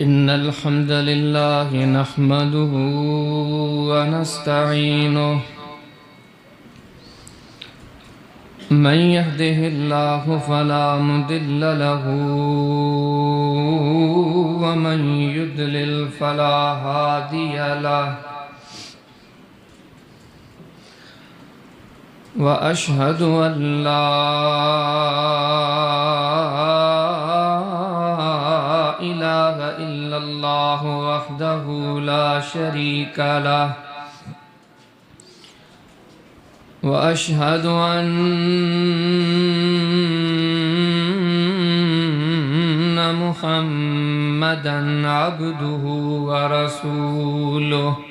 इन्नल हम्दुलिल्लाह नहमदुहु व नस्तईनुहु मन यहदिहिल्लाहु फला मुदिल्ल लहु व मन युद्लिल फला हादिय लहु व अशहदु अल्ला इलाहा इल्लल्लाह वहदहु ला शरीका लह व अशहदु अन्ना मुहम्मदन अब्दुहु व रसूलुहु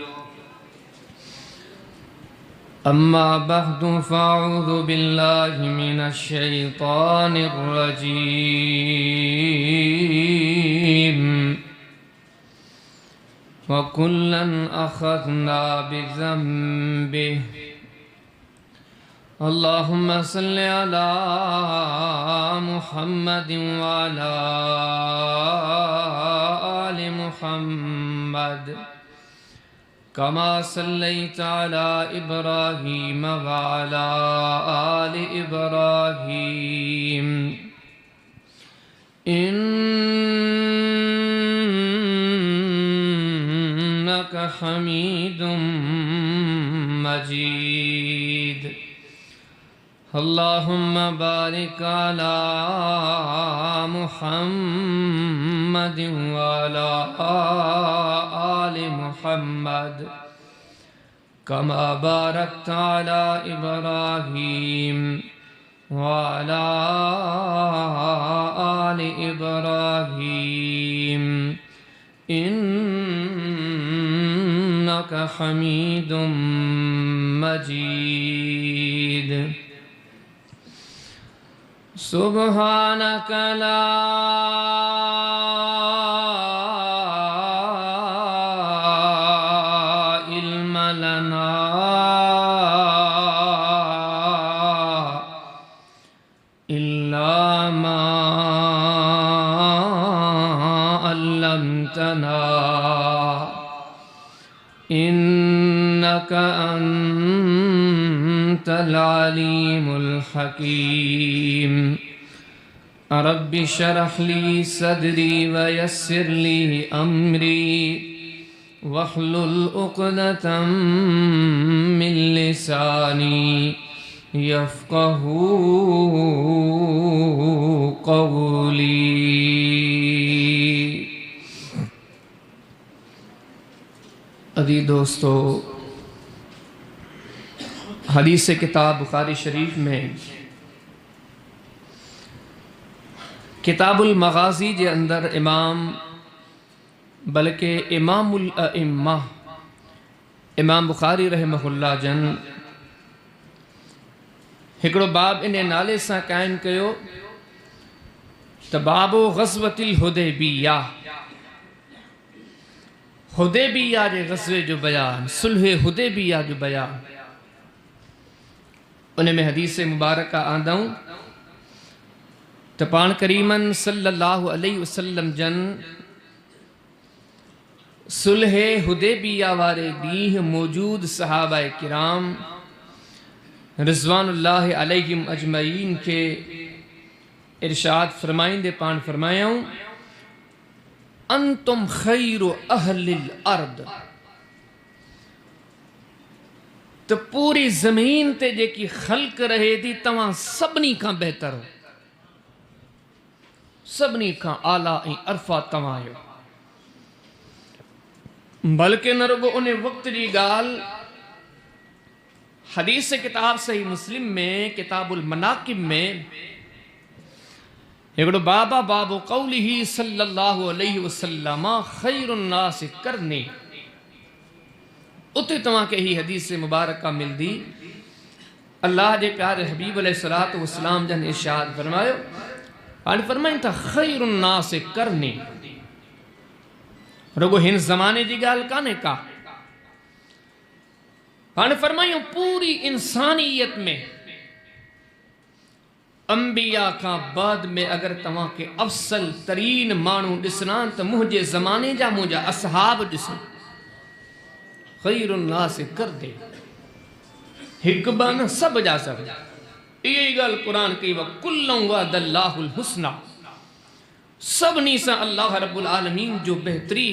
अम्मा बअदु फ़अऊज़ु बिल्लाहि मिनश शैतानिर रजीम व कुल्लन अख़ज़ना बिज़ंबिहि अल्लाहुम्मा सल्लि अला मुहम्मदिन व अला आलि मुहम्मद कमा सल्लैता अला इब्राहीम व अला आलि इब्राहीम इन्नका हमीदुम मजीद। अल्लाहुम्मा बारिक अला मुहम्मदिन व अला आलि मुहम्मद कमा बारकता अला इब्राहीम व अला आलि इब्राहीम इन्नका हमीदुम मजीद। सुब्हानक ला इल्म लना इल्ला मा अल्लमतना इन्नका अंतल अलीमुल हकीम। रब्बि शरह ली सदरी व यस्सिर ली अमरी वहलुल उक़दतम मिन लिसानी यफ़क़हू क़ौली। अज़ीज़ दोस्तों, हदीस किताब बुखारी शरीफ में किताबुल मगाज़ी के अंदर इमाम बल्कि इमामुल अइम्मा इमाम बुखारी रहमहुल्लाह जन हिकिड़ो बाब इन नाले सां क़ाइमु कयो त बाबो ग़ज़वतिल हुदैबिया, हुदैबिया जे ग़ज़वे जो बयान, सुलह हुदैबिया जो बयान। उन में हदीस मुबारक आंदऊं त पाण करीमन सल्लल्लाहु अलैहि वसल्लम जन सुलह हुदैबिया वारे ॾींहुं मौजूद सहाबा किराम रिज़वानुल्लाह अलैहिम अजमईन के इरशाद फरमाइंदे पाण फरमायूं अंतुम खैरु अहलिल अर्द, तो पूरी ज़मीन ते जेकी ख़ल्क़ रहे थी तव्हां सभिनी खां बहितर हो, सभिनी खां आला ऐं अरफा तव्हां आहियो। बल्कि न रुगो उन वक़्त जी ॻाल्हि हदीस किताब सही मुस्लिम में किताबुल मनाकिब में हिकिड़ो बाबा बाबो क़ौलिही सल्लल्लाहु अलैहि वसल्लम खैरुन नास करनी, उते तव्हांखे ही हदीस मुबारक मिलदी। अल्लाह जे प्यारे हबीब अलैहिस्सलातु वस्सलाम जन इरशाद फरमायो, हाणे फरमाइनि था खैरुन नास करनी, रुगो हिन ज़माने जी ॻाल्हि कान्हे का, हाणे फरमायूं पूरी इंसानियत में अंबिया का बाद में अगर तव्हां के अफसल तरीन मानू दिसना तो मुझे ज़माने जा मुझा असहाब दिसो खैरुन नास कर दे हिक बन सब जा सब ये गल कुरान की व कुल्लम वअदल्लाहुल हुस्ना सबनी सा अल्लाह रब्बुल आलमीन जो बेहतरी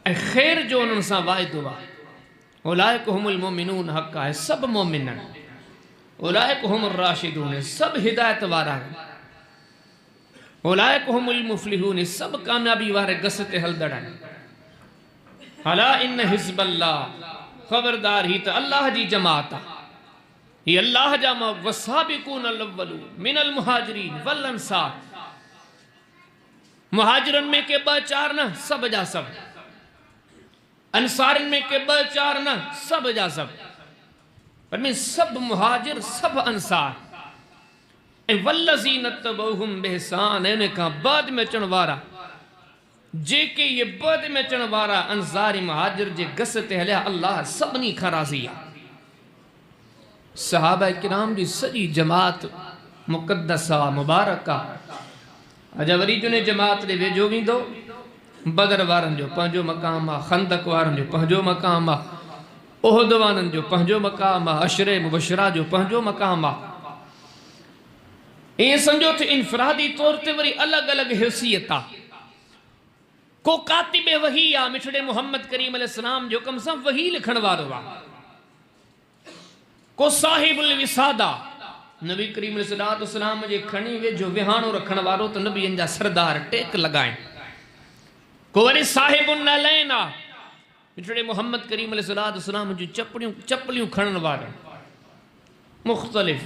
ऐं खैर जो उन्हनि सां वाइदो आहे उलाइका हुमुल मोमिनून हक़ आहे सब मोमिन उलाइका हुमुर राशिदून सब हिदायत वारा उलाइका हुमुल मुफ्लिहून सब कामयाबी वारे गस ते हलदड़ आहिनि अला इन हिज़्बल्लाह खबरदार ही तो अल्लाह जी जमात आहे ही अल्लाह जा वसाबिकून अव्वलून मिनल मुहाजिरीन वल अंसार मुहाजिरन में के ब चार न सब जा सब अंसारन में के ब चार न सब जा सब पर में सब मुहाजिर सब अंसार ऐं वल्लज़ीन तबऊहुम बिहसान इन का बाद में अचण वारा जेके ये बाद में अचण वारा अंसारी मुहाजिर जे गस ते हलिया अल्लाह सभनी खां राज़ी आहे सहाबा किराम जी सॼी जमात मुक़द्दस आहे मुबारक आहे अजा वरी जुने जमात दे वेझो वेंदो बदर वारनि जो पंहिंजो मक़ाम आहे खंदक वारनि जो पंहिंजो मक़ाम आहे उहद वारनि जो पंहिंजो मक़ाम आहे अशरे मुबशरा जो पंहिंजो मक़ाम आहे ईअं सम्झो त इनफरादी तौर ते वरी अलॻि अलॻि हैसियत आहे को कातिबे वही आहे मिठड़े मोहम्मद करीम अलैहिस्सलाम जो कम सां वही लिखण वारो आहे को साहिबुल विसादा नबी करीम अलैहिस्सलाम जे खणी वेझो विहाणो रखण वारो त नबीअनि जा सरदार टेक लॻाइनि को वरी साहिबुन नलैन आहे मिठड़े मोहम्मद करीम अलैहिस्सलाम जी चपलियूं खणण वारा मुख़्तलिफ़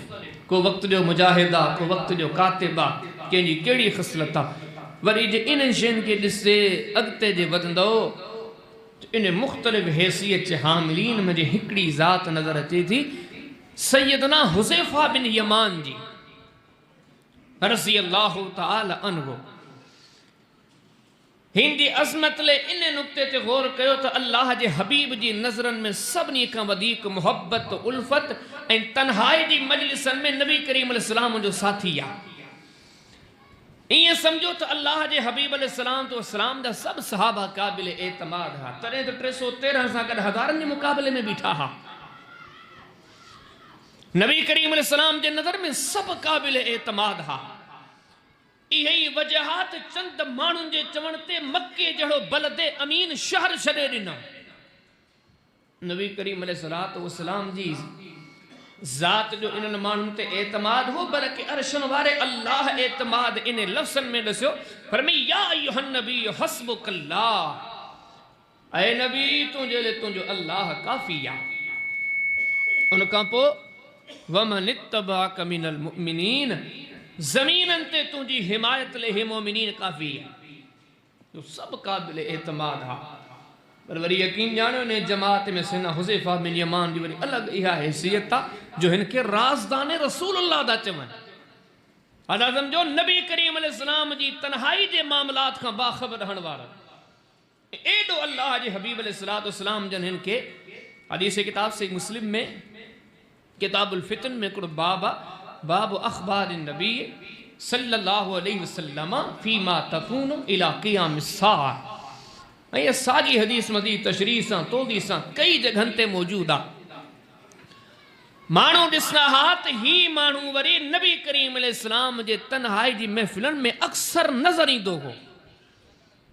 को वक़्त जो मुजाहिद आहे को वक़्त जो कातिब आहे कंहिंजी कहिड़ी ख़िसलत आहे वरी जे इन शयुनि खे ॾिसे अॻिते जे वधंदो इन मुख़्तलिफ़ हैसियत जे हामिलीन में जे हिकिड़ी ज़ात नज़र अचे थी सैयदना हुज़ैफा बिन यमान जी रज़ी अल्लाह तआला अन्हु हिंदी अज़मत ले इन नुक्ते ते गौर कयो त अल्लाह जे हबीब जी नज़रनि में सभिनी खां वधीक मुहब्बत उल्फत ऐं तन्हाई जी मजलिसनि में नबी करीम अलैहिस्सलाम जो साथी आहे ईअं सम्झो त अल्लाह जे हबीब अलैहिस्सलाम जा सभु सहाबा क़ाबिल एतमाद हा तॾहिं त 313 सां गॾु हज़ारनि जे मुक़ाबले में बीठा हा नबी करीम अलैहिस्सलाम जे नज़र में सभु क़ाबिल एतमाद हा इहे ई वजहात चंद माण्हुनि जे चवण ते मके जहिड़ो बलदे अमीन शहर छॾे ॾिनो नबी करीम अलैहिस्सलाम जी ज़ात जो इन्हनि माण्हुनि ते एतमाद हो बल्कि अर्शन वारे अल्लाह एतमाद इन लफ़्ज़नि में ॾिसियो फरमाई या अय्युहन नबी हस्बुकल्लाह ऐ नबी तुंहिंजे लिए तुंहिंजो अल्लाह काफ़ी आहे उन खां पोइ वमन इत्तबाअक मिनल मुमिनीन ज़मीननि ते तुंहिंजी हिमायत ले हे मोमिनीन काफ़ी आहे जो सभु क़ाबिल एतमाद हा पर वरी यकीन जानो ने जमात में सैयदना हुज़ैफा बिन यमान जी वरी अलॻि इहा हैसियत आहे जो हिन खे राज़दाने रसूलुल्लाह दा चवनि अदा सम्झो नबी करीम अलैहिस्सलाम जी तन्हाई जे मामलात खां बाख़बर रहण वारा एॾो अल्लाह जे हबीब अलैहिस्सलाम जन हिन खे हदीस किताब से मुस्लिम में किताबुल फितन में हिकिड़ो बाब आहे बाब अख़बार नबी सल्लल्लाहु अलैहि वसल्लम फीमा तकूनु इला क़ियामिस साअ ऐं साॼी हदीस मज़ीद तशरीह सां तोदी सां कई जगहनि ते मौजूद आहे माण्हू ॾिसंदा हा त ही माण्हू वरी नबी करीम अलैहिस्सलाम जे तन्हाई जी महफ़िलनि में अक्सर नज़र ईंदो हो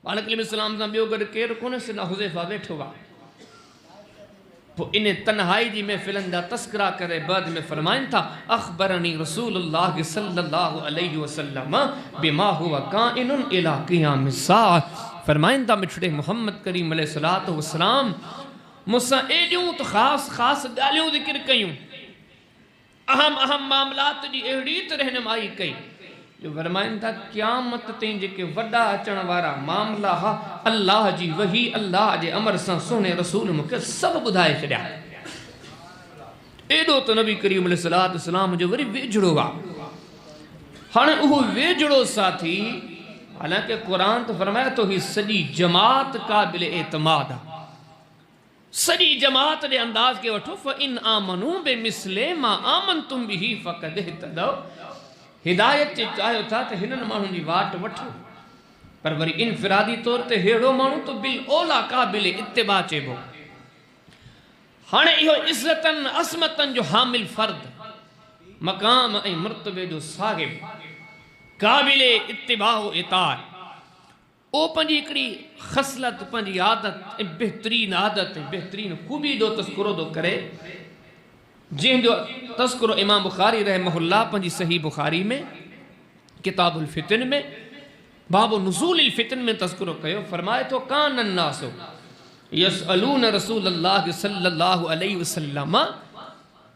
पाण करीम अलैहिस्सलाम सां ॿियो गॾु केरु कोन्हे सैयदना हुज़ैफा वेठो आहे पोइ इन तन्हाई जी महफ़िलनि जा तस्करा करे बाद में फरमाइनि था अख़बरनी रसूलुल्लाह सल्लल्लाहु अलैहि वसल्लम बिमा हुवा काइनुन इला क़ियामिस साअ फरमाइनि था मिठड़े मोहम्मद करीम अलैहिस्सलातु वस्सलाम मूंसां एॾियूं त ख़ासि ॻाल्हियूं ज़िक्र कयूं अहम अहम मामलात जी अहिड़ी त रहनुमाई कई जो फरमाइनि था क़यामत ताईं जेके वॾा अचण वारा मामला हा अल्लाह जी वही अल्लाह जे अमर सां सोने रसूल मूंखे सभु ॿुधाए छॾिया एॾो त नबी करीम अलैहिस्सलातु वस्सलाम जो वरी वेझड़ो आहे हाणे उहो वेझड़ो साथी हालांकि क़ुरान तो फरमाया तो ही सॼी जमात क़ाबिल एतमाद आहे सॼी जमात जे अंदाज़ के वठो फ इन आमनू बे मिसले मां आमन तुम बि फ़क़द इहतदौ हिदायत जे चाहियो था त हिननि माण्हुनि जी वाट वठो पर वरी इनफिरादी तौर ते हेड़ो माण्हू तो बिल ओला क़ाबिल इत्तिबा चइबो हाणे इहो इज़्ज़तन असमतन जो हामिल फर्द मक़ाम ऐं मर्तबे जो साहिब क़ाबिल इत्तिबा व इताअत ओ पंहिंजी हिकिड़ी ख़सलत पंहिंजी आदत ऐं बहितरीन आदत ऐं बहितरीन ख़ूबी जो तस्कुरो थो करे जंहिंजो तस्कुरो इमाम बुखारी रहमहुल्लाह पंहिंजी सही बुखारी में किताबुल फितन में बाबु नुज़ूलिल फितन में तस्कुरो कयो फरमाए थो कान अन्नासु यसअलून रसूलल्लाह सल्लल्लाहु अलैहि वसल्लम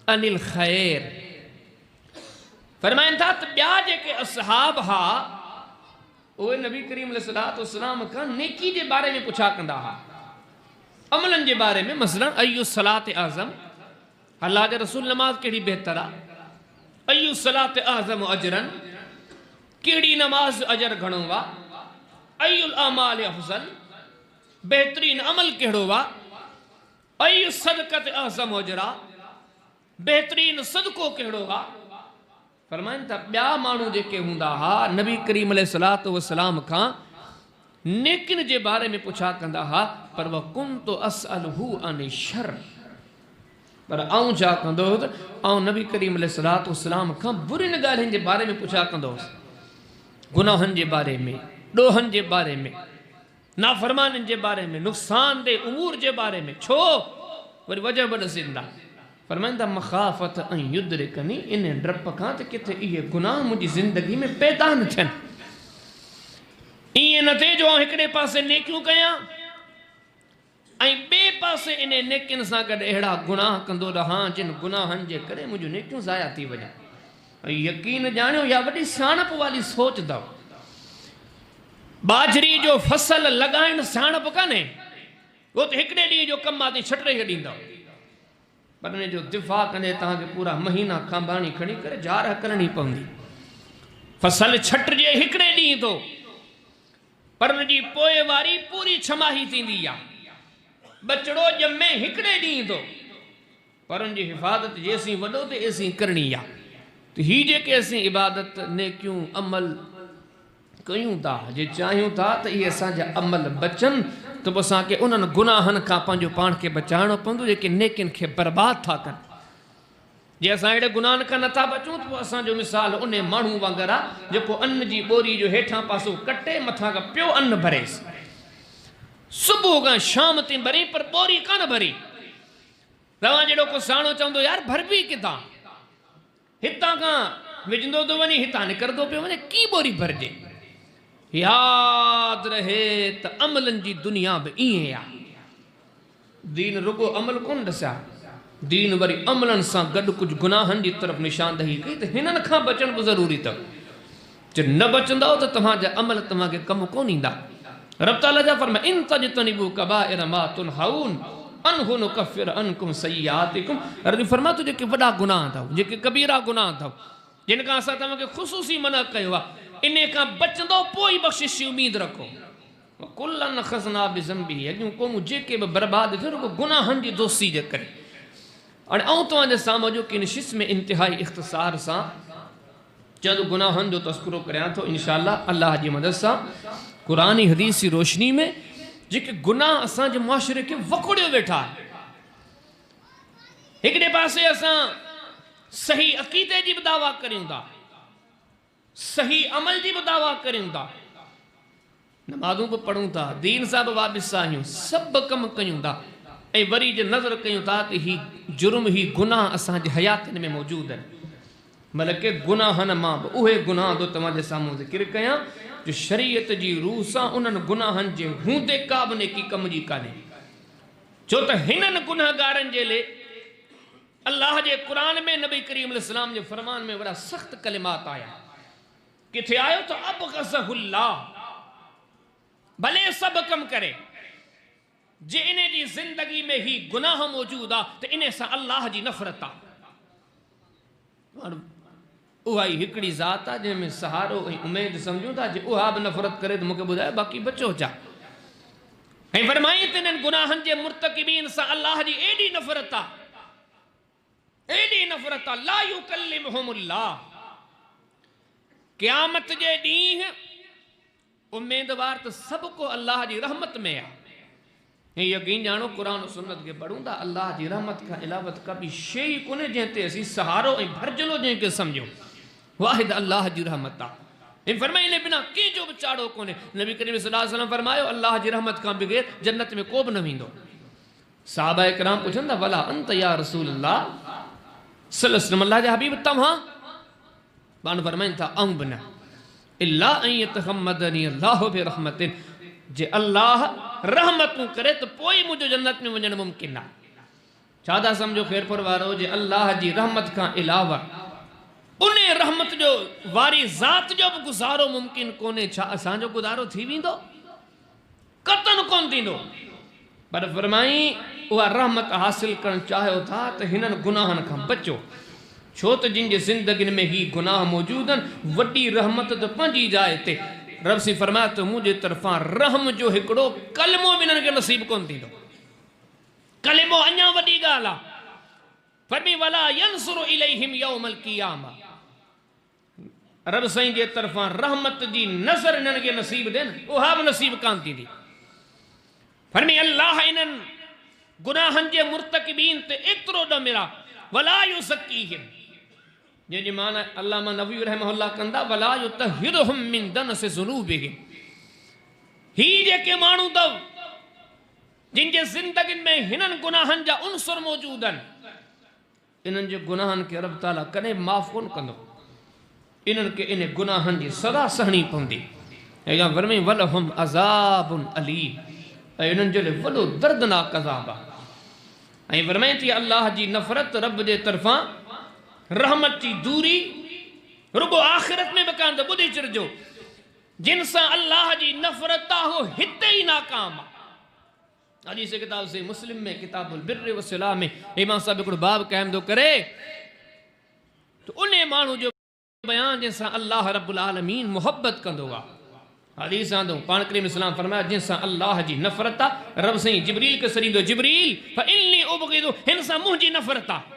अनिल ख़ैर फरमाइनि था त ॿिया जेके असहाब हा उहे नबी करीम अलैहिस्सलातु वस्सलाम खां नेकी जे बारे में पुछा कंदा हा अमलनि जे बारे में मसलन अय्यु सलात आज़म अल्लाह जे रसूल नमाज कहिड़ी बहितर आहे अय्यु सलात आज़म अजरन कहिड़ी नमाज अजर घणो आहे अय्युल अमाल अफ़ज़ल बहितरीन अमल कहिड़ो आहे अय्यु सदक़त आज़म अजरा बहितरीन सदको कहिड़ो आहे फरमाइनि था ॿिया माण्हू जेके हूंदा हा नबी करीम अलैहिस्सलातु वस्सलाम खां नेकिन जे बारे में पुछा कंदा हा पर वह कुंतु असअलहु अन शर पर आऊं छा कंदो हुउसि आऊं नबी करीम अलैहिस्सलातु वस्सलाम खां बुरिन ॻाल्हियुनि जे बारे में पुछा कंदो हुउसि गुनाहनि जे बारे में ॾोहनि जे बारे में नाफ़रमानियुनि जे बारे में नुक़सानदेह उमूर जे बारे में छो वरी वजह बि ॾसींदा फरमाइंदा मखाफ़त ऐं युद्रिकनी इन डप खां त किथे इहे गुनाह मुंहिंजी ज़िंदगी में पैदा न थियनि ईअं न थिए जो हिकिड़े पासे नेकियूं कयां ऐं ॿिए पासे इन नेकियुनि सां गॾु अहिड़ा गुनाह कंदो रहां जिन गुनाहनि जे करे मुंहिंजूं नेकियूं ज़ाया थी वञनि ऐं यकीन ॼाणियो या वॾी सियाणप वारी सोच अथव बाजरी जो फसल लॻाइण सियाणप कान्हे उहो त हिकिड़े ॾींहं जो कमु आहे छटे छॾींदव पर इन जो दिफ़ा कंदे तव्हांखे पूरा महीना खांबाणी खणी करे जार करणी पवंदी फसल छटिजे हिकिड़े ॾींहं थो पर उन जी पोइवारी पूरी छमाही थींदी आहे बचड़ो ॼमे हिकिड़े ॾींहं थो पर उन जी हिफ़ाज़त जेसीं वॾो थिए एसीं करणी आहे त हीअ जेके असीं इबादत नेकियूं अमल कयूं था जे चाहियूं था त इहे असांजा अमल बचनि त पोइ असांखे उन्हनि गुनाहनि खां पंहिंजो पाण खे बचाइणो पवंदो जेके नेकियुनि खे बर्बादु था कनि जे असां अहिड़े गुनाहनि खां नथा बचूं त पोइ असांजो मिसाल उन माण्हू वांगुरु आहे जेको अन्न जी ॿोरी जो हेठां पासो कटे मथां खां पियो अन्न भरेसि सुबुह खां शाम ताईं भरी पर ॿोरी कान भरी तव्हां जहिड़ो को साणो चवंदो यार भरबी किथां हितां खां विझंदो थो वञे हितां निकिरंदो पियो वञे की ॿोरी भरिजे याद रहे त अमलनि जी दुनिया बि ईअं आहे दीन रुगो अमल कोन ॾसिया दीन वरी अमलनि सां गॾु कुझु गुनाहनि जी तरफ़ निशानदही कई त हिननि खां बचण बि ज़रूरी अथव जे न बचंदव त तव्हांजा अमल तव्हांखे कमु कोन ईंदा रब ताला जा फरमा इन तजतनिबू कबाइर मा तुनहून अनहु नुकफ्फिर अन्कुम सय्यातिकुम रब फरमा तो जेके वॾा गुनाह अथव जेके कबीरा गुनाह अथव जिन खां असां तव्हांखे ख़ुसूसी मना कयो आहे इन खां बचंदो पोइ बख़्शिश जी उमेद रखो कुल्लन खज़ना बिज़ंबी अॼु क़ौमूं जेके बि बर्बादु थियो रुगो गुनाहनि जी दोस्ती जे करे हाणे आऊं तव्हांजे साम्हूं जो कि निशिस में इंतिहाई इख़्तिसार सां चंद गुनाहनि जो तस्कुरो करियां थो इंशाअल्लाह अल्लाह जी मदद सां क़ुरानी हदीस जी रोशनी में जेके गुनाह असांजे मुआशिरे खे वकोड़ियो वेठा हिकिड़े पासे असां सही अक़ीदे जी बि दावा करियूं था सही अमल जी बि दावा करियूं था नमाज़ूं बि पढ़ूं था दीन सां बि वाबिस्ता आहियूं सभु कमु कयूं था ऐं वरी जे नज़र कयूं था त ही जुर्म ही गुनाह असांजे हयातनि में मौजूदु आहिनि मतलब के गुनाहनि मां बि उहे गुनाह जो तव्हांजे साम्हूं ज़िक्र कयां जो शरीयत जी रूह सां उन्हनि गुनाहनि जे हूंदे का बि नेकी कम जी कान्हे छो त हिननि गुनहगारनि जे लाइ अल्लाह जे क़ुरान में नबी करीम अलैहिस्सलाम जे फरमान में वॾा सख़्त कलिमात आया किथे आयो त अबग़ज़हुल्लाह भले सभु कमु करे जे इन जी ज़िंदगी में ही गुनाह मौजूद आहे त इन सां अल्लाह जी नफ़रत आहे उहा ई हिकिड़ी ज़ात आहे जंहिंमें सहारो ऐं उमेद सम्झूं था जे उहा बि नफ़रत करे त मूंखे ॿुधायो बाक़ी बचो छा ऐं फरमाई त इन्हनि गुनाहनि जे मुर्तकिबीन सां अल्लाह जी एॾी नफ़रत आहे, एॾी नफ़रत आहे। ला युकल्लिमुहुमुल्लाह, क़यामत जे ॾींहुं उम्मीदवार त सभु को अल्लाह जी रहमत में आहे। ऐं यकीन ॼाणो क़ुरान सुन्नत खे पढ़ूं था, अल्लाह जी रहमत खां इलावत का बि शइ कोन्हे जंहिं ते असीं सहारो ऐं भरजलो जंहिंखे सम्झूं। वाहिद अल्लाह जी रहमत आहे। ऐं फरमाई ने बिना कंहिंजो बि चाड़ो कोन्हे। नबी करीम सल्लल्लाहु अलैहि वसल्लम फरमायो अल्लाह जी रहमत खां बग़ैर जन्नत में को बि न वेंदो। साहबा किराम पुछनि था वला अंत या रसूल अल्लाह, सल्लल्लाहु अलैहि वसल्लम अल्लाह जा हबीब तव्हां? पाण फरमाइनि था आऊं बि न, इल्ला अन यतगम्मदनी अल्लाह बिरहमतिन, जे अल्लाह रहमतूं करे त पोइ मुंहिंजो जन्नत में वञणु मुमकिन आहे। छा था सम्झो ख़ैरपुर वारो, जे अल्लाह जी रहमत खां अलावा उन रहमत जो वारी ज़ात जो बि गुज़ारो मुमकिन कोन्हे। छा असांजो गुज़ारो थी वेंदो? कतन कोन थींदो। पर फरमाई उहा रहमत हासिल करणु चाहियो था त हिननि गुनाहनि खां बचो, छो त जिन जी ज़िंदगी में ही गुनाह मौजूद आहिनि, वॾी रहमत त पंहिंजी जाइ ते रब सी फरमाए त मुंहिंजे तरफ़ां रहम जो हिकिड़ो कलमो बि हिननि खे नसीब कोन थींदो। कलमो अञा वॾी ॻाल्हि आहे। फरमी वला यंसुरु इलैहिम यौमल क़ियामा, रब साईं जे तरफ़ां रहमत जी नज़र हिननि खे नसीब ॾियनि, उहा बि नसीब कान थींदी। फरमी अल्लाह इन्हनि गुनाहनि जे मुर्तकिबीन ते एतिरो ॾमिरा, वला युज़क्कीहिम, जंहिंजी माना अल्लामा नबवी रहमहुल्लाह कंदा वला युतहिरुहुम मिन दनसि ज़ुनूबिहिम। ही जेके माण्हू अथव जिन जे ज़िंदगी में हिननि गुनाहनि जा उनसुर मौजूद आहिनि, इन्हनि जे गुनाहनि खे रब ताला कॾहिं माफ़ कोन कंदो। इन्हनि खे इन गुनाहनि जी सज़ा सहणी पवंदी। ऐं वरमे वलहुम अज़ाबुन अलीम, ऐं इन्हनि जे लाइ वॾो दर्दनाक अज़ाब आहे। ऐं वरमे थी अल्लाह जी नफ़रत, रब जे तरफ़ां रहमत जी दूरी, रुगो आख़िरत में बि कान। त ॿुधी छॾिजो, जिन सां अल्लाह जी नफ़रत आहे हो हिते ई नाकाम आहे। हदीस किताब से मुस्लिम में किताबुल बिर्र वसिला में इमाम साहब हिकिड़ो बाब क़ाइम थो करे, त उन माण्हू जो बयान जंहिंसां अल्लाह रब्बुल आलमीन मोहब्बत कंदो आहे। हदीस आंदो पाण करीम इस्लाम फरमाया जंहिंसां अल्लाह जी नफ़रत आहे, रब साईं जिब्रील खे सॾींदो, जिब्रील फइन्नी उबग़िदु, हिन सां मुंहिंजी नफ़रत आहे।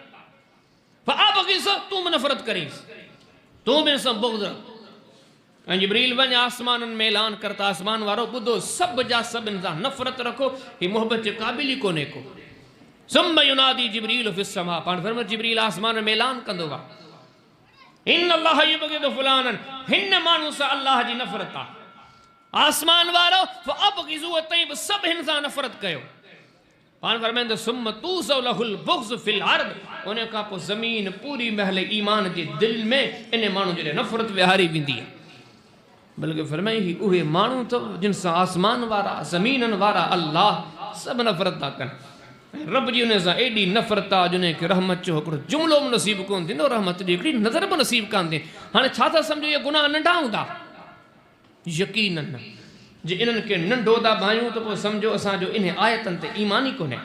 फअबग़िज़, तूं बि नफ़रत करीस, तूं बि हिन सां बुग़्ज़। ऐं जिब्रील वञ आसमाननि में ऐलान कर त आसमान वारो ॿुधो, सभु जा सभु हिन सां नफ़रत रखो, हीअ मोहबत जे क़ाबिल ई कोन्हे को। सुम्म युनादी जिब्रील फ़िस समा, पाण फरमायो जिब्रील आसमान में ऐलान कंदो आहे इन अल्लाह युबग़िदु फ़ुलानन, हिन माण्हू सां अल्लाह जी नफ़रत आहे। आसमान वारो फअबग़िज़ू, तई बि सभु हिन सां नफ़रत कयो। पाण फरमाईंदो सुम्म तूज़उ लहुल बुग़्ज़ फ़िल अर्द, उन खां पोइ ज़मीन पूरी महल ईमान जे दिलि में इन माण्हू जे नफ़रत विहारी वेंदी आहे। बल्कि फरमाई ही उहे माण्हू अथव जिन सां आसमान वारा ज़मीननि वारा अल्लाह सभु नफ़रत था कनि। रब जी उन सां एॾी नफ़रत आहे जिन खे रहमत जो हिकिड़ो जुमिलो बि नसीब कोन थींदो, रहमत जी हिकिड़ी नज़र बि नसीब कान थी। हाणे छा था सम्झो इहे गुनाह नंढा हूंदा? यकीनन न। जे इन्हनि खे नंढो था भायूं त पोइ सम्झो असांजो इन आयतनि ते ईमान ई कोन्हे,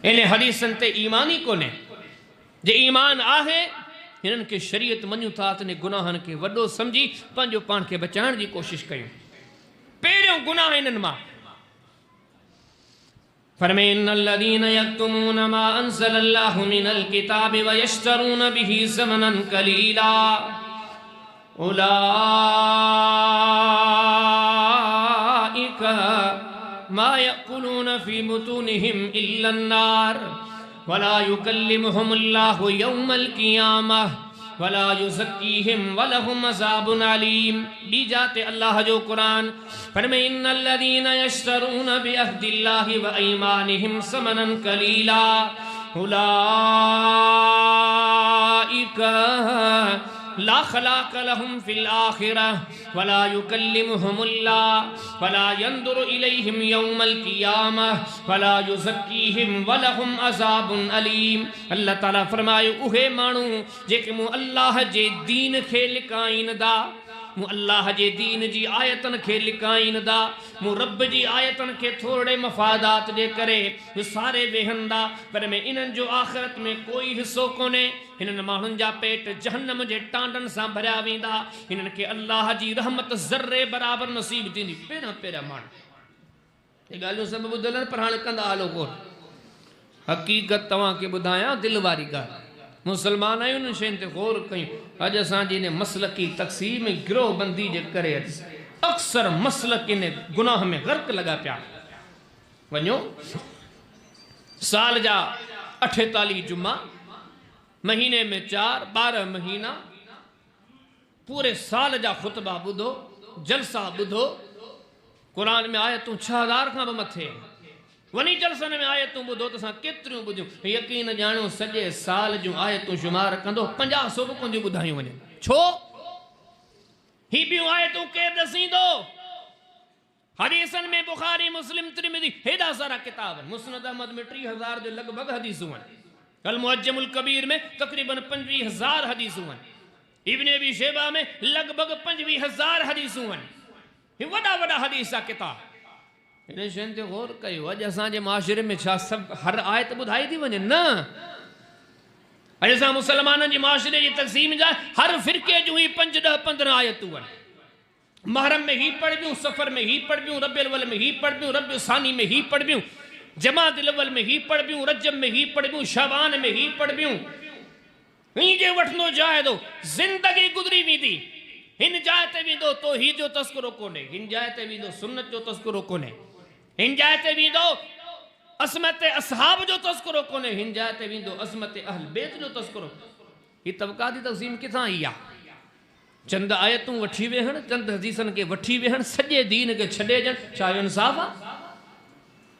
इन हदीसनि ते ईमान ई कोन्हे। जे ईमान आहे, हिननि खे शरीयत मञूं था त इन गुनाहनि खे वॾो सम्झी पंहिंजो पाण खे बचाइण जी कोशिशि कयूं। पहिरियों गुनाह इन्हनि मां फरमाए इन्नल्लज़ीना यक्तुमून मा अंज़लल्लाहु मिनल किताबि व यश्तरून बिही ज़मनन कलीला उलाइका मा यअकुलून फी बुतूनिहिम इल्लन नार वला युकल्लिमुहुमुल्लाहु यौमल क़ियामह वला युज़क्कीहिम वलहुम अज़ाबुन अलीम। ॿी जाते अल्लाह जो क़ुरान फरमाए इन्नल्लज़ीना यश्तरून बिअहदिल्लाहि व अयमानिहिम समनन कलीला उलाइका ला खलाक लहुम फिल आखिरह वला युकल्लिमुहुमुल्लाह वला यंदुरु इलैहिम यौमल क़ियामह वला युज़क्कीहिम वलहुम अज़ाबुन अलीम। अल्लाह ताला फरमायो उहे माण्हू जेके मूं अल्लाह जे दीन खे लिकाईंदा, मूं अल्लाह जे दीन जी आयतन खे लिकाईंदा, मूं रब जी आयतन खे थोड़े मफ़ादात जे करे विसारे वेहंदा, पर में इन्हनि जो आख़िरत में कोई हिस्सो कोन्हे। हिननि माण्हुनि जा पेट जहन्नम जे टांडनि सां भरिया वेंदा, हिननि खे अल्लाह जी रहमत ज़र्रे बराबरि नसीब थींदी। पहिरियां माण्हू ये ॻाल्हियूं सभु ॿुधल आहिनि पर हाणे कंदा हलो कोन। हक़ीक़त तव्हांखे ॿुधायां दिलि वारी ॻाल्हि। मुस्लमान आहियूं न शयुनि ते गौर कयूं। अॼु असांजी इन मसलकी तक़सीम गिरोहबंदी जे करे अक्सर मसलक इन गुनाह में गर्क लॻा पिया। वञो साल जा 48 जुमा, महीने में 4 12 महीना, पूरे साल जा खुतबा ॿुधो, जलसा ॿुधो। क़ुरान में आयतूं 6000 खां बि मथे। वनी जलसनि में आयतूं ॿुधो त असां केतिरियूं ॿुधियूं। यकीन ॼाणो सॼे साल जूं आयतूं शुमार कंदो 50 100 कोन ॿुधायूं वञनि। छो ही ॿियूं आयतूं केरु ॾसींदो? हदीसनि में बुखारी मुस्लिम तिरमिज़ी हेॾा सारा किताब आहिनि। मुस्नद अहमद में 3000 जो लॻभॻि हदीसूं आहिनि। अल मुअज्जमुल कबीर में तक़रीबन 25000 हदीसूं आहिनि। इब्न अबी शैबा में लॻभॻि 25000 हदीसूं आहिनि। हे वॾा वॾा हदीसा किताब। इन शयुनि ते गौर कयो। अॼु असांजे माशरे में छा सभु हर आयत ॿुधाई थी वञे? न। अॼु असां मुसलमाननि जे माशरे जी तक़सीम जा हर फ़िरक़े जूं ही 5 10 15 आयतूं आहिनि। महरम में ही पढ़बियूं, सफ़र में ही पढ़बियूं, रबियुल अव्वल में ही पढ़बियूं, रबियुल सानी में ही पढ़बियूं, जमाअतुल अव्वल में ही पढ़बियूं, रजब में ही पढ़बियूं, शाबान में ही पढ़बियूं। हीअं जे वठंदो जाए थो ज़िंदगी गुज़री वेंदी। हिन जाइ ते वेंदो तौहीद जो तस्करो कोन्हे, हिन जाइ ते वेंदो सुन्नत जो तस्करो कोन्हे, हिन जाइ ते वेंदो असमत असहाब जो तस्करो कोन्हे, हिन जाइ ते वेंदो असमत अहल बैत जो तस्करो। ही तबक़ाती तक़सीम किथां आई आहे? चंद आयतूं वठी वेहण, चंद हदीसनि खे वठी वेहण, सॼे दीन खे छॾे ॾियण, छा इहो इंसाफ़ आहे?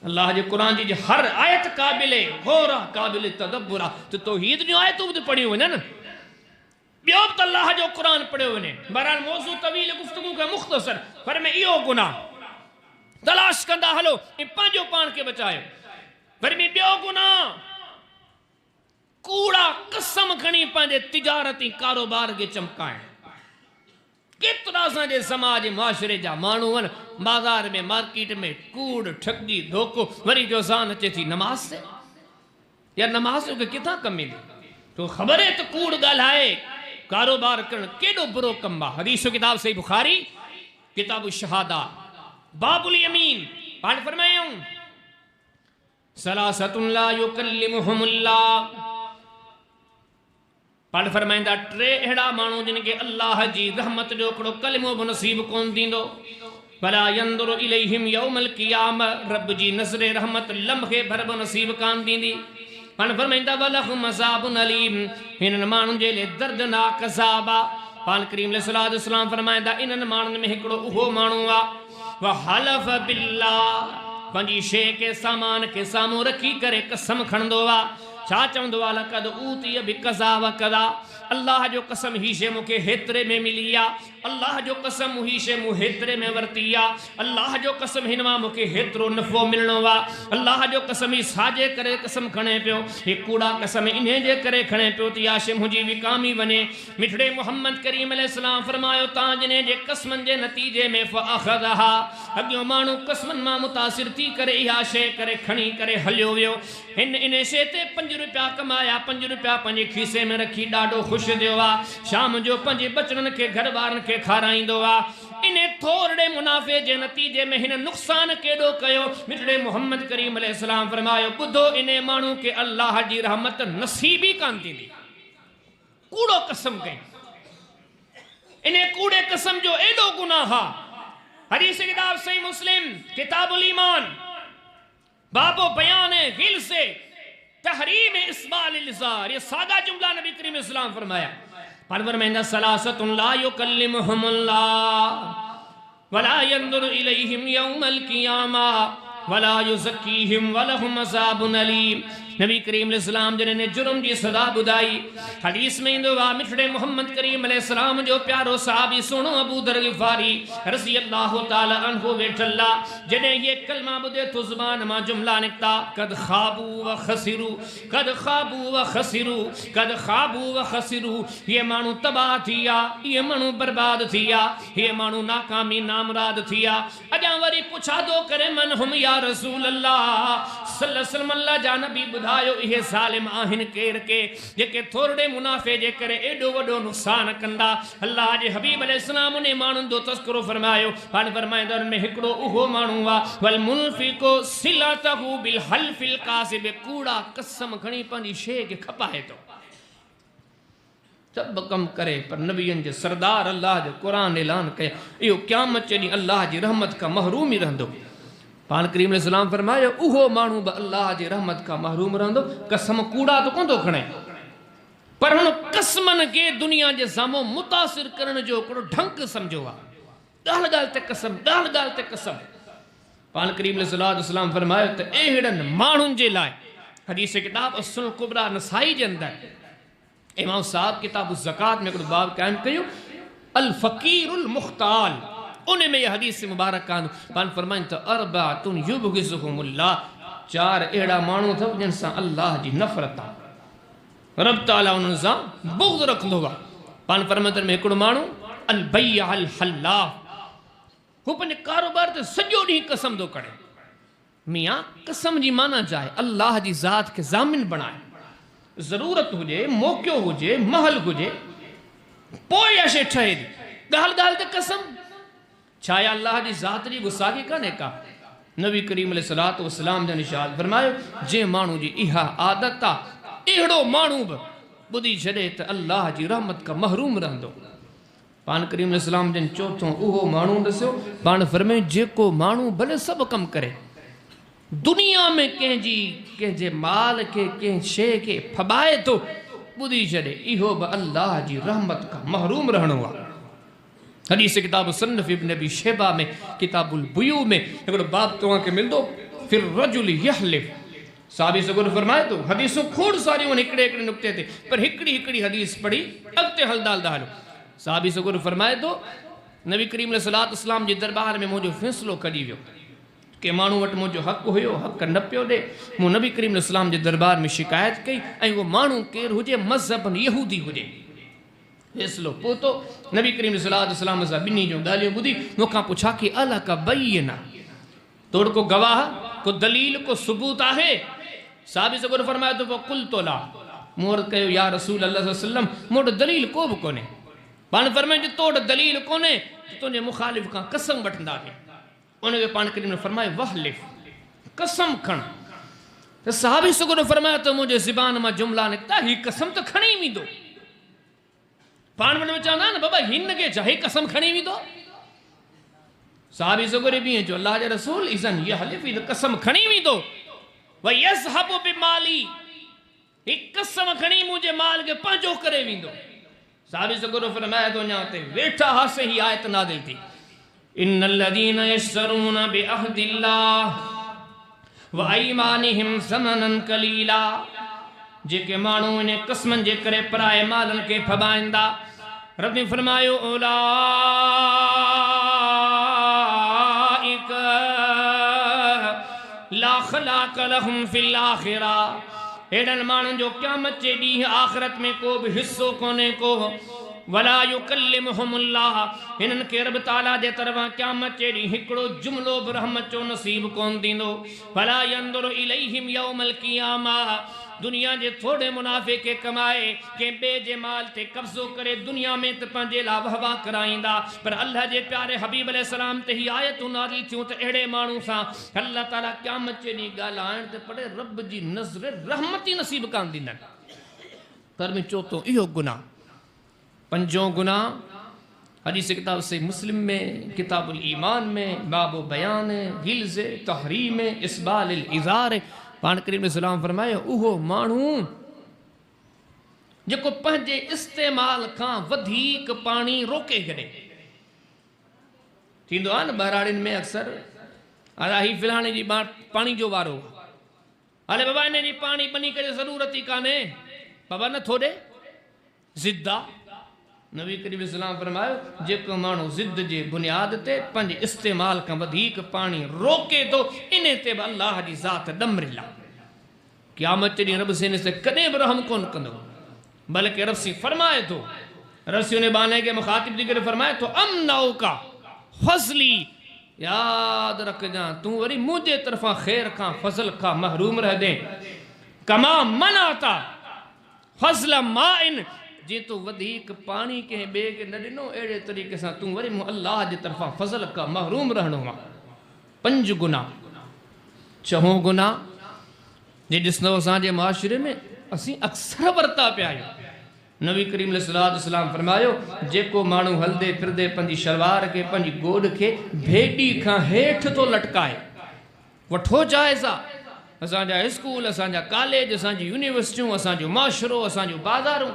अल्लाह जे क़ुरान जी हर आयत क़ाबिल गौर आहे, क़ाबिल तदब्बुर आहे। त तौहीद जूं आयतूं बि पढ़ियूं वञनि, ॿियो बि त अल्लाह जो क़ुरान पढ़ियो वञे। बहरहाल मौज़ू तवील गुफ़्तगू खे मुख़्तसर, पर में इहो गुनाह तलाश कंदा हलो ऐं पंहिंजो पाण खे बचायो। पर में ॿियो गुनाह कूड़ा कसम खणी पंहिंजे तिजारती कारोबार खे चमकाइण। केतिरा असांजे समाज मुआशरे जा माण्हू आहिनि बाज़ार में मार्केट में कूड़ ठगी धोखो, वरी जो ज़ान अचे थी नमाज़ से या नमाज़ खे किथां कमु ईंदी? तो ख़बर है त कूड़ ॻाल्हाए कारोबार करण केॾो बुरो कमु आहे। हदीस किताब सही बुखारी किताब शहादा बाबुल यमीन पाण फरमायूं सलासतुन ला युकल्लिमुहुमुल्लाह। पाण फरमाईंदा 3 अहिड़ा माण्हू जिन खे अल्लाह जी रहमत जो हिकिड़ो कलिमो बि नसीब कोन थींदो। वला यंदुरु इलैहिम यौमल क़ियामा, रब जी नज़रे रहमत लम्हे भर बि नसीब कान थींदी। पाण फरमाईंदा वलहुम अज़ाबुन अलीम, हिननि माण्हुनि जे लाइ दर्दनाक अज़ाब आहे। पाण करीम अलैहिस्सलातु वस्सलाम फरमाईंदा इन्हनि माण्हुनि में हिकिड़ो उहो माण्हू आहे व हलफ बिल्लाह, पंहिंजी शइ के सामान खे साम्हूं रखी करे कसम खणंदो आहे। छा चवंदो आहे? लक़द ऊतिय बिकज़ा व कज़ा, अल्लाह जो कसम ही शइ मूंखे हेतिरे में मिली आहे, अल्लाह जो कसम ही शइ मूं हेतिरे में वरिती आहे, अल्लाह जो कसम हिन मां मूंखे हेतिरो नफ़ो मिलणो आहे, अल्लाह जो कसम ही साजे करे कसम खणे पियो, ही कूड़ा कसम इन जे करे खणे पियो त इहा शइ मुंहिंजी विकामी वञे। मिठड़े मोहम्मद करीम अलैहिस्सलाम फरमायो तव्हां जिने जे कसमनि जे नतीजे में फ़अख़ज़हा, अॻियो माण्हू कसमनि मां मुतासिर थी करे इहा शइ करे खणी करे हलियो वियो। हिन इन शइ ते 5 रुपया कमाया, 5 रुपया पंहिंजे खीसे में रखी ॾाढो ख़ुशि थियो आहे। शाम जो पंहिंजे बचड़नि खे घर वारनि खे खाराईंदो आहे। इन थोरे मुनाफ़े जे नतीजे में हिन नुक़सान केॾो कयो। मिठड़े मोहम्मद करीम अलैहिस्सलाम फरमायो ॿुधो इन माण्हू खे अल्लाह जी रहमत नसीब ई कान थींदी। कूड़ो कसम कई, इन कूड़े कसम जो एॾो गुनाह आहे। हदीस किताब सही मुस्लिम किताबुल ईमान बाबो बयान गिल से तहरीम इस्बाल इज़ार, ये सादा जुमला नबी करीम इस्लाम फरमाया। परवर में सलासतुन ला युकल्लिमुहुमुल्लाह वला यंदुरु इलैहिम यौमल क़ियामा वला युज़क्कीहिम वलहुम अज़ाबुन अलीम। नबी करीम अलैहिस्सलाम जिन्हें जुर्म की सज़ा बुधाई। हदीस में इंदो वा मिठड़े मोहम्मद करीम अलैहिस्सलाम जो प्यारो साहबी सुनो अबू दर ग़िफ़ारी रज़ी अल्लाह ताला अन्हु वेठल्ला, जॾहिं ये कलमा ॿुधे तो ज़ुबान मां जुमला निकता कद ख़ाबू व ख़सिरू, कद ख़ाबू व ख़सिरू, कद ख़ाबू व ख़सिरू। ये माण्हू तबाह थिया, ये माण्हू बर्बाद थिया, ये माण्हू नाकामी नामराद थिया। अॻियां वरी पुछा थो करे मन हुम या रसूल अल्लाह सल्लल्लाहु अलैहि वसल्लम, अल्लाह जा नबी ॿुधायो इहे ज़ालिम आहिनि केर के जेके थोरे मुनाफ़े जे करे एॾो वॾो नुक़सान कंदा। अल्लाह जे हबीब अलैहिस्सलाम ने माण्हुनि जो तज़किरो फरमायो। पाण फरमाईंदा में हिकिड़ो उहो माण्हू आहे वल मुनफ़िक़ु सिलतहु बिल हल्फ़िल काज़िब, कूड़ा कसम खणी पंहिंजी शइ खे खपाए थो, सब कम करे पर नबियन जे सरदार अल्लाह जो कुरान ऐलान कया इहो क़यामत जे ॾींहुं अल्लाह जी रहमत का महरूम ही रहंदो। पाण करीम अलैहिस्सलाम फरमायो उहो माण्हू बि अल्लाह जी रहमत का महरूम रहंदो। कसम कूड़ा तो कोन थो खणे, पर हुन कसमनि खे दुनिया जे साम्हूं मुतासिर करण जो हिकिड़ो ढंग सम्झो आहे। ॻाल्हि ॻाल्हि ते कसम, ॻाल्हि ॻाल्हि ते कसम। पाण करीम अलैहिस्सलाम फरमायो त अहिड़नि माण्हुनि जे लाइ हदीस किताब असुल कुबरा नसाई जे अंदरि इमाम साहब किताब ज़कात में हिकिड़ो बाब क़ाइमु कयो अल फ़कीरुल मुख़्ताल, उन में यह हदीस मुबारक कान पान फरमाइनि त अरबातुन युबग़िज़ुहुमुल्लाह, चार अहिड़ा माण्हू अथव जिन सां अल्लाह जी नफ़रत आहे, रब ताला उन्हनि सां बुग़्ज़ रखंदो आहे। पान फरमाइनि में हिकिड़ो माण्हू अल बैया अल हल्लाफ, हू पंहिंजे कारोबार ते सॼो ॾींहुं कसम थो करे। मियां कसम जी माना चाहे अल्लाह जी ज़ात खे ज़ामिन बणाए, ज़रूरत हुजे, मौक़ो हुजे, महल हुजे, पोइ या शइ ठहे थी। ॻाल्हि ॻाल्हि ते कसम, छा आहे अल्लाह जी ज़ात जी गुस्साखी कान्हे का। नबी करीम अलैहिस्सलातु वस्सलाम जन इरशाद फरमायो जे माण्हू जी इहा आदत आहे अहिड़ो माण्हू बि ॿुधी छॾे त अल्लाह जी रहमत का महरूम रहंदो। पाण करीम अलैहिस्सलाम जन चोथों उहो माण्हू ॾिसो, पाण फरमायो जेको माण्हू भले सभु कमु करे, दुनिया में कंहिंजे माल के कंहिं शइ खे फबाए थो, ॿुधी छॾे इहो बि अल्लाह जी रहमत खां महरूम रहणो आहे। हदीस किताब सन्नफ़ इब्न अबी शैबा में किताबुल बुयू में हिकिड़ो बाब तव्हांखे मिलंदो फिर रजुल यहलिफ। साहबी सगुर फरमाए थो हदीसूं खोड़ सारियूं आहिनि हिकिड़े हिकिड़े नुक़्ते ते, पर हिकिड़ी हदीस पढ़ी अॻिते हलंदा हलो। साहबी सगुर फरमाए थो नबी करीम अलैहिस्सलातु वस्सलाम जे दरबार में मुंहिंजो फ़ैसिलो कढी वियो के माण्हू वटि मुंहिंजो हक़ हुयो, हक़ न पियो ॾे। मूं नबी करीम अलैहिस्सलाम जे दरबार में शिकायत कई ऐं उहो माण्हू केरु हुजे, मज़हबन यहूदी हुजे। फ़ैसिलो पहुतो नबी करीम अलैहिस्सलाम सां ॿिन्ही जूं ॻाल्हियूं ॿुधी मूंखां पुछा कि अला का बय्यिना, तोड़ को गवाह, को दलील, को सबूत आहे? साहबी सगुर फरमाए तो क़ुल्तु ला, मूं अर्ज़ु कयो या रसूल अल्लाह सल्लल्लाहु अलैहि वसल्लम मूं वटि दलील को बि कोन्हे। पाण फरमाए जो तो वटि दलील कोन्हे त तुंहिंजे मुखालिफ़ खां कसम वठंदासीं। उनखे पाण करीम ने फरमाए वहलिफ, कसम खण। त साहबी सगुर फरमाए तो मुंहिंजे ज़ुबान मां जुमला निकिता ही कसम त खणी वेंदो। पाण मन में चवंदा न बाबा हिन खे चाहे कसम खणी वेंदो। साहबी सगुर बि जो अल्लाह जे रसूल इज़न यहलिफ, कसम खणी वेंदो। व यज़हबु बिमाली, ही कसम खणी मुंहिंजे माल खे पंहिंजो करे वेंदो। साहबी सगुर फरमाए तो अञा हुते वेठा हासे ही आयत नाज़िल थी इन्नल्लज़ीन यश्तरून बिअहदिल्लाह व अयमानिहिम ज़मनन कलीला, जेके माण्हू इन क़स्मनि जे करे पराए मालनि खे फबाईंदा, रब ने फरमायो उलाइक ला खलाक़ लहुम फिल आखिरा, हेड़नि माण्हुनि जो क़यामत जे ॾींहुं आख़िरत में को बि हिस्सो कोन्हे को। वला युकल्लिमुहुमुल्लाह, हिननि खे रब ताला जे तरफ़ां क़यामत जे ॾींहुं हिकिड़ो जुमिलो बि रहमत जो नसीब कोन थींदो। वला यंदुरु इलैहिम यौमल क़ियामा, दुनिया जे थोड़े मुनाफ़े खे कमाए कंहिं ॿिए जे माल ते कब्ज़ो करे दुनिया में त पंहिंजे लाइ वाह कराईंदा, पर अल्लाह जे प्यारे हबीब अलैहिस्सलाम ते ही आयतूं नाज़िल थियूं त अहिड़े माण्हू सां अल्लाह ताला क़यामत जे ॾींहुं ॻाल्हाइण ते पड़े रब जी नज़र रहमत ई नसीब कान ॾींदनि। पर में चोथों इहो गुनाह, पंजों गुनाह हदीस किताब से मुस्लिम में किताबुल ईमान में बाबो बयान हिल्ज़ तहरीम इसबाल इज़ार। पाण करीम अलैहिस्सलाम फरमायो उहो माण्हू जेको पंहिंजे इस्तेमाल खां वधीक पाणी रोके छॾे। थींदो आहे न बहिराड़ियुनि में अक्सर अला ही फिलहाणे जी पाणी जो वारो, हले बाबा इन जी पाणी बनी करे ज़रूरत ई कान्हे, बाबा नथो ॾे, ज़िद आहे। नबी करीम अलैहिस्सलाम फरमायो जेको माण्हू ज़िद जे बुनियाद ते पंहिंजे इस्तेमाल खां वधीक पाणी रोके थो, इन ते बि अल्लाह जी ज़ात ॾमरियल आहे। क़यामत जे ॾींहुं रब से से कॾहिं बि रहम कोन कंदो, बल्कि रब सी फरमाए थो, रब सी उन बाने खे मुखातिब थी करे फरमाए थो अमनऊ का फज़ली, यादि रखजांइ तूं वरी मुंहिंजे तरफ़ां ख़ैर खां फज़ल खां महरूम रह दे। कमा मनाता फज़ल माइन, जे तू वधीक पानी कंहिं ॿिए खे न ॾिनो अहिड़े तरीक़े सां तूं वरी अल्लाह जे तरफ़ां फज़ल खां महरूम रहणो आहे। 5 गुना, 6 गुना जे ॾिसंदो असांजे मुआशिरे में असीं अक्सर वरिता पिया आहियूं। नबी करीम अलैहिस्सलाम फरमायो, जेको माण्हू हलदे फिरदे पंहिंजी शलवार खे पंहिंजी गोॾ खे भेॾी खां हेठि थो लटकाए, वठो जाइज़ आहे। असांजा स्कूल, असांजा कॉलेज, असांजी यूनिवर्सिटियूं, असांजो माशरो, असांजूं बाज़ारूं,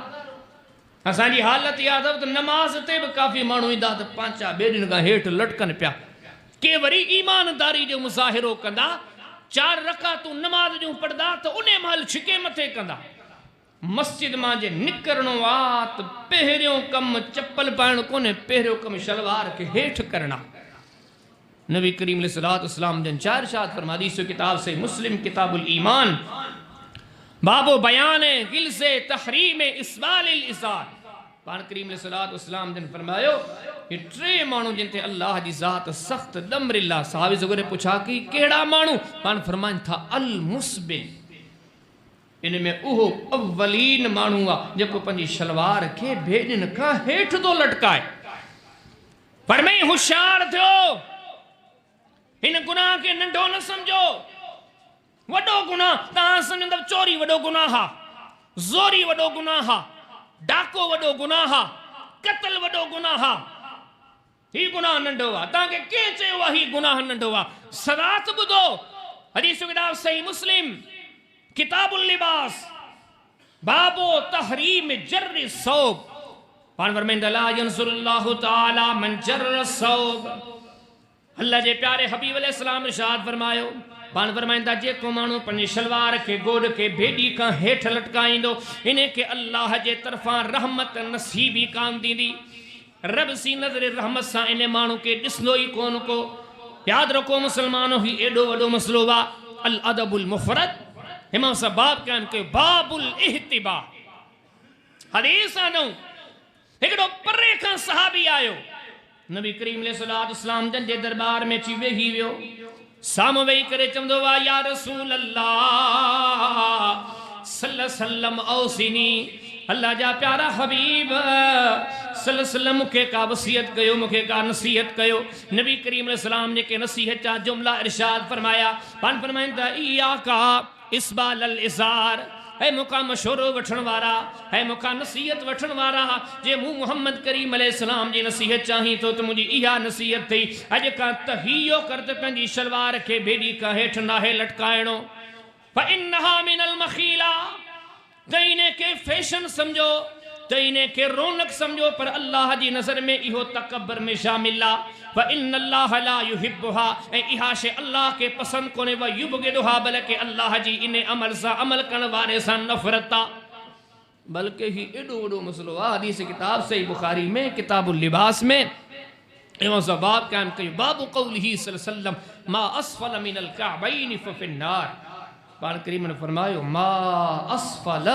असांजी हालत इहा अथव त नमाज़ ते बि काफ़ी माण्हू ईंदा त पंहिंजा ॿेड़ियुनि खां हेठि लटकनि पिया। के वरी ईमानदारी जो मुज़ाहिरो कंदा, 4 रकातूं नमाज़ जूं पढ़ंदा त उन महिल छिके मथे कंदा। मस्जिद मां जे निकिरणो आहे त पहिरियों कमु चप्पल पाइणु कोन्हे, पहिरियों कमु शलवार खे हेठि करणा। नबी करीम अलैहिस्सलाम जन 4 इरशाद फरमा, हदीस किताब से मुस्लिम किताबुल ईमान बाबो बयान गिल्ज़े तहरीम इस्बालिल इज़ार। पान करीम अलैहिस्सलाम जन फरमायो, ये 3 माण्हू जिन ते अल्लाह जी ज़ात सख़्त दमरिल्ला। साहबी ज़ुगरे पुछा कि कहिड़ा माण्हू? पान फरमाइनि था अल मुस्बिल, इन में उहो अवलीन माण्हू आहे जेको पंहिंजी शलवार खे भेॾियुनि खां हेठि थो लटकाए। पर में होशियार थियो, हिन गुनाह खे नंढो न समझो, वॾो गुनाह। तव्हां सम्झंदव चोरी वॾो गुनाह आहे, ज़ोरी वॾो गुनाह आहे, डाको वॾो गुनाह आहे, क़त्ल वॾो गुनाह आहे, ही गुनाह नंढो आहे। तव्हांखे कंहिं चयो आहे ही गुनाह नंढो आहे? सदात ॿुधो, हदीस किताब सही मुस्लिम किताबुल लिबास बाबो तहरीम जर्र सौब। पान फरमाइंदा ला यंसुरुल्लाहु तआला मन जर्र सौब। अल्लाह जे प्यारे हबीब अलैहिस्सलाम इरशाद फरमायो, पान फरमाइंदा जेको माण्हू पंहिंजी शलवार खे गोॾ खे भेॾी खां हेठि लटकाईंदो, इन खे अल्लाह जे तरफ़ां रहमत नसीबी कान थींदी। रब सी नज़र रहमत सां इन माण्हू खे ॾिसंदो ई कोन को। यादि रखो मुसलमानो, ही एॾो वॾो मसइलो आहे। अल अदबुल मुफ़रद इमाम साहब बाब कायम कयो, बाबुल इहतिबा। हदीस आनो हिकिड़ो परे खां सहाबी आयो, नबी करीम अलैहिस्सलाम जन जे दरबार में अची वेही वियो। साम्हूं वेही करे चवंदो आहे, या रसूल अल्लाह सल्लल्लाहु अलैहि वसल्लम औसिनी, अल्लाह जा प्यारा हबीब सल्लल्लाहु अलैहि वसल्लम मूंखे का वसीयत कयो, मूंखे का नसीहत कयो। नबी करीम अलैहिस्सलाम जेके नसीहत जा जुमला इरशाद फरमाया, पान फरमाइंदा इया का इस्बाल अल इज़ार, है मुका मशवरो वठण वारा, है मुका नसीहत वठण वारा, जे मूं मोहम्मद करीम अलैहिस्सलाम जी नसीहत चाही तो मुंहिंजी इहा नसीहत थी, अॼु खां तहियो कर त पंहिंजी शलवार खे भेॾी खां हेठि नाहे लटकाइणो। फ़इन्नहा मिनल मख़ीला, त इन खे फैशन समझो, त इन खे रौनक समझो, पर अल्लाह जी नज़र में इहो तकबर में शामिल आहे। फ़इन्नल्लाह ला युहिब्बुहा, ऐं इहा शइ अल्लाह खे पसंदि कोन्हे। व युबग़िदुहा, बल्कि अल्लाह जी इन अमल सां अमल करण वारे सां नफ़रत आहे। बल्कि ही एॾो वॾो मसइलो आहे। हदीस किताब सही बुखारी में किताबुल लिबास में इमाम साहब बाब कायम कयो, बाबु क़ौलिही सल्लल्लाहु अलैहि वसल्लम मा अस्फल मिनल कअबैनि फ़फ़िन्नार। पान करीम ने फरमायो, मा अस्फल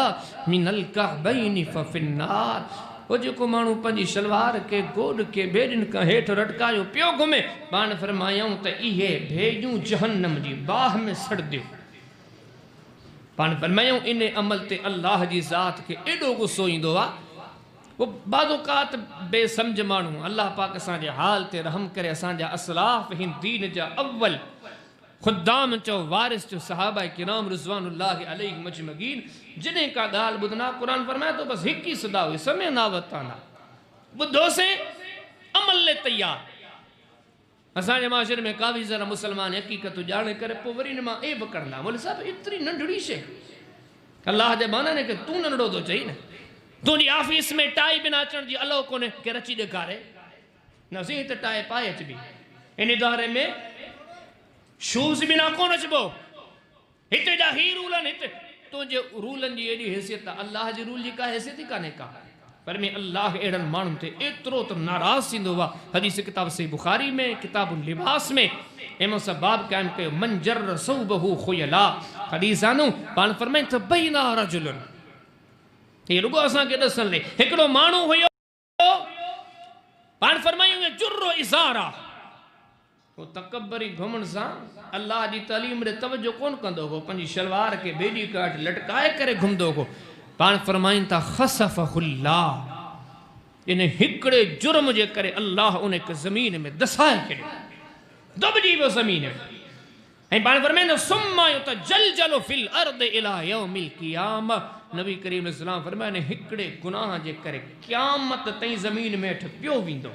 मिनल कअबैनि फ़फ़िन्नार। वो जेको माण्हू पंहिंजी शलवार के गोॾ के भेॾियुनि खां हेठि लटकायो पियो घुमे, पाण फरमायूं त इहे भेॾियूं जहन्नम जी बाह में सड़दियूं। पाण फरमायूं इन अमल ते अल्लाह जी ज़ात खे एॾो गुस्सो ईंदो आहे। वो बाज़ौकात बेसमझ माण्हू, अल्लाह पाक असांजे हाल ते रहम करे। असांजा असलाफ हिन दीन जा अव्वल खुदाम चो, वारिस चो, सहाबा किराम रिज़वानुल्लाहि अलैहिम अजमईन, जिन्हें का ॻाल्हि ॿुधना कुरान फरमाए तो बस हिक ही सदा हुई, समय ना वताना ॿुधो से अमल ले तैयार। असांजे माशरे में काफ़ी सारा मुसलमान हक़ीक़त ॼाणे करे पोइ वरी हिन मां ऐब कंदा, बोले साहब एतिरी नंढड़ी शइ, अल्लाह जे माना ने के तूं नंढड़ो थो चई न, तुंहिंजी ऑफिस में टाई बिना अचण जी अलो कोन्हे, केरु अची ॾेखारे न सी त टाई पाए अचबी। इन इदारे में शूज़ बिना कोन अचबो। हिते जा ही रूल आहिनि, हिते तुंहिंजे रूलनि जी एॾी हैसियत आहे, अल्लाह जे रूल जी का हैसियत ई कान्हे का। पर में अल्लाह अहिड़नि माण्हुनि ते एतिरो त नाराज़ थींदो आहे। हदीस किताब सही बुखारी में किताबुल लिबास में इमाम साहब बाब कायम कयो, मन जर्र सौबहु खुयला। हदीस आनो पाण फरमाइनि त बैना रजुलन, ये रुगो असांखे ॾसण ले हिकिड़ो माण्हू हुयो, पाण फरमायूं जुर्रो इज़ारा, वो तकबरी घुमण सां अल्लाह जी तालीम रे तवज्जो कोन कंदो हो, पंहिंजी शलवार के बेड़ी काट लटकाए करे घुमंदो हो। पाण फरमाइन था खसफहुल्लाह, इन हिकड़े जुर्म जे करे अल्लाह उन के जमीन में दसाए छड़ियो, दबजी वियो ज़मीन में। ऐं पाण फरमाइनि सुम्मा युतजलजलु फिल अर्द इला यौमिल क़ियामा। नबी करीम सलाम फरमाइनि हिकड़े गुनाह जे करे क़यामत ताईं ज़मीन में हेठि पियो वेंदो।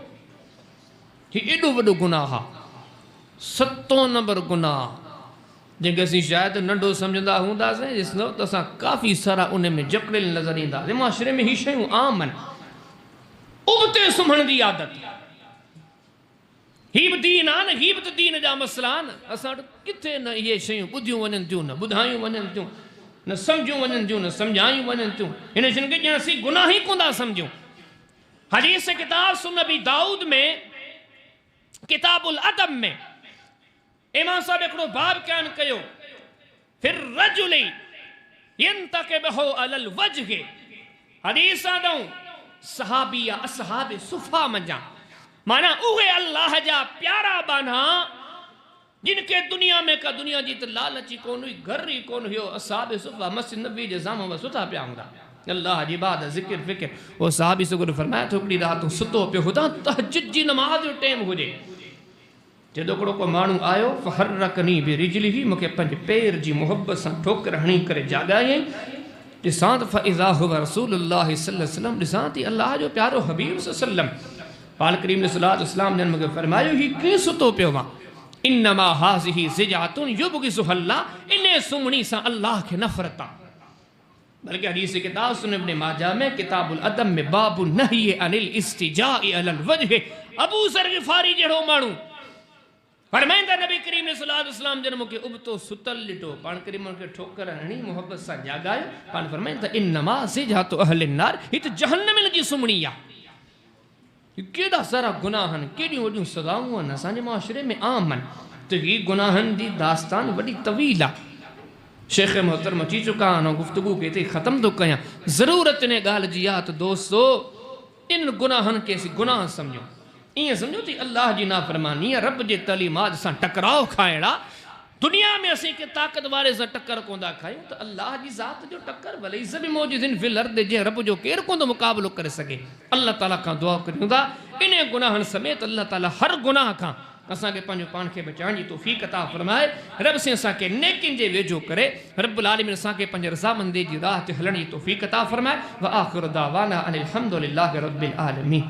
ही एॾो वॾो गुनाह आहे, 7 नंबर गुनाह जंहिंखे असीं शायदि नंढो सम्झंदा हूंदासीं, ॾिसंदो त असां काफ़ी सारा उन में जकड़ियल नज़र ईंदासीं। माशरे में ही शयूं आम आहिनि। उबते सुम्हण जी आदत, ही बि दीन आहे न, ही बि त दीन जा मसला आहिनि। असां वटि किथे न इहे शयूं ॿुधियूं वञनि थियूं, न ॿुधायूं वञनि थियूं, न सम्झियूं वञनि थियूं, न सम्झायूं वञनि थियूं। हिन शयुनि खे ॼण असीं गुनाह ई कोन था सम्झूं। हदीस किताब सुन नबी दाऊद में किताबुल अदब में इमाम साहब हिकिड़ो बाब बयान कयो, फिर रजुली यंतकिबहु अलल वजहि। हदीस आदऊं सहाबिया असहाब सुफा मंझा, माना उहे अल्लाह जा प्यारा बाना जिनके दुनिया में का दुनिया जी त लालची कोन हुई, घर ही कोन हुयो। असहाब सुफा मस्जिद नबी जे साम्हूं बस सुता पिया हूंदा, अल्लाह जी इबादत ज़िक्र फ़िक्र। वो सहाबी से गुरु फरमाया तो हिकिड़ी रात सुतो पियो हुतां तहज्जुद जी नमाज़ जो टाइम हुजे, जदों हिकिड़ो को माण्हू आयो फहर्रकनी बिरिजलिही, मूंखे पंहिंजे पेर जी मोहब्बत सां ठोकर हणी करे जाॻायईं। ॾिसां त फ़इज़ा हुव रसूलुल्लाह सल्लल्लाहु अलैहि वसल्लम, ॾिसां थी अल्लाह जो प्यारो हबीब सल्लम। पाल करीम सल्लल्लाहु अलैहि वसल्लम ने मूंखे फरमायो ही कीअं सुतो पियो मां? इन्नमा हाज़िही ज़िजातुन युबग़िज़ुहल्लाह, इन सुम्हणी सां अल्लाह खे नफ़रत आहे। बल्कि हदीस किताब सुन इब्न माजा में किताबुल अदब में बाबु नही अनिल इस्तिजाई अलल वजह, अबू ज़र ग़िफ़ारी जहिड़ो माण्हू फरमाईंदा नबी करीम सल्लल्लाहु अलैहि वसल्लम जन मूंखे उबतो सुतल ॾिठो, पाण करीम मूंखे ठोकर हणी मोहब्बत सां जाॻायो। पाण फरमाईंदा इन्नमा ज़िजातु अहलिन नार, ही त जहन्नम जी सुम्हणी आहे। केॾा सारा गुनाह आहिनि, केॾियूं वॾियूं सज़ाऊं आहिनि असांजे मुआशरे में आम आहिनि। त ही गुनाहनि जी दास्तान वॾी तवील आहे। शेख मोहतरम अची चुका आहिनि, गुफ़्तगू खे हिते ख़तम थो कयां। ज़रूरत इन ॻाल्हि जी आहे त दोस्तो इन गुनाहनि खे असीं गुनाह सम्झूं। ईअं सम्झो त अल्लाह जी नाफ़रमानी आहे, रब जे तलीमात सां टकराव खाइण आहे। दुनिया में असीं के ताक़त वारे सां टक्कर कोन था खायूं त अल्लाह जी ज़ात जो टक्कर भले सभी मौजूदिन फिल अर्द जे रब जो केरु कोन थो मुक़ाबिलो करे सघे। अल्लाह ताला खां दुआ करियूं था इन गुनाहनि समेत अल्लाह ताला हर गुनाह खां असांखे पंहिंजो पाण खे बचाइण जी तौफ़ीक़ अता फरमाए। रब से असांखे नेकिन जे वेझो करे रब्बुल आलमीन असांखे पंहिंजे रज़ामंदी जी राह ते हलण जी तौफ़ीक़ अता फरमाए। व आख़िरु दावाना अनिल हम्दुलिल्लाहि रब्बिल आलमीन।